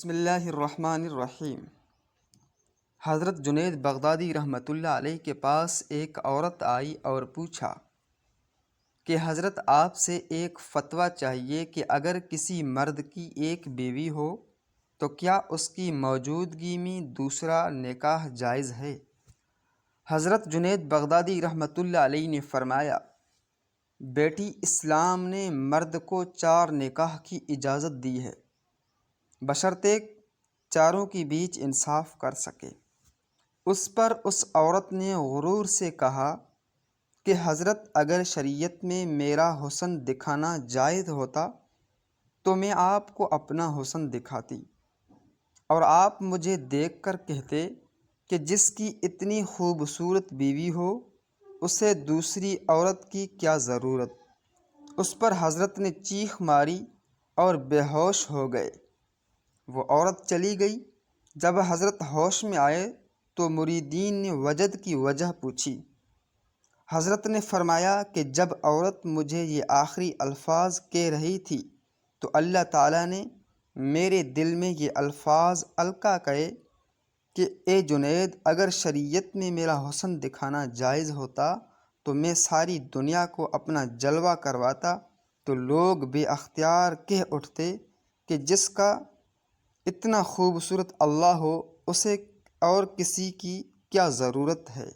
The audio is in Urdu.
بسم اللہ الرحمن الرحیم۔ حضرت جنید بغدادی رحمۃ اللہ علیہ کے پاس ایک عورت آئی اور پوچھا کہ حضرت آپ سے ایک فتویٰ چاہیے کہ اگر کسی مرد کی ایک بیوی ہو تو کیا اس کی موجودگی میں دوسرا نکاح جائز ہے؟ حضرت جنید بغدادی رحمۃ اللہ علیہ نے فرمایا، بیٹی، اسلام نے مرد کو 4 نکاح کی اجازت دی ہے، بشرطے چاروں کے بیچ انصاف کر سکے۔ اس پر اس عورت نے غرور سے کہا کہ حضرت، اگر شریعت میں میرا حسن دکھانا جائز ہوتا تو میں آپ کو اپنا حسن دکھاتی، اور آپ مجھے دیکھ کر کہتے کہ جس کی اتنی خوبصورت بیوی ہو اسے دوسری عورت کی کیا ضرورت۔ اس پر حضرت نے چیخ ماری اور بے ہوش ہو گئے۔ وہ عورت چلی گئی۔ جب حضرت ہوش میں آئے تو مریدین نے وجد کی وجہ پوچھی۔ حضرت نے فرمایا کہ جب عورت مجھے یہ آخری الفاظ کہہ رہی تھی تو اللہ تعالیٰ نے میرے دل میں یہ الفاظ القا کیے کہ اے جنید، اگر شریعت میں میرا حسن دکھانا جائز ہوتا تو میں ساری دنیا کو اپنا جلوہ کرواتا، تو لوگ بے اختیار کہہ اٹھتے کہ جس کا اتنا خوبصورت اللہ ہو اسے اور کسی کی کیا ضرورت ہے۔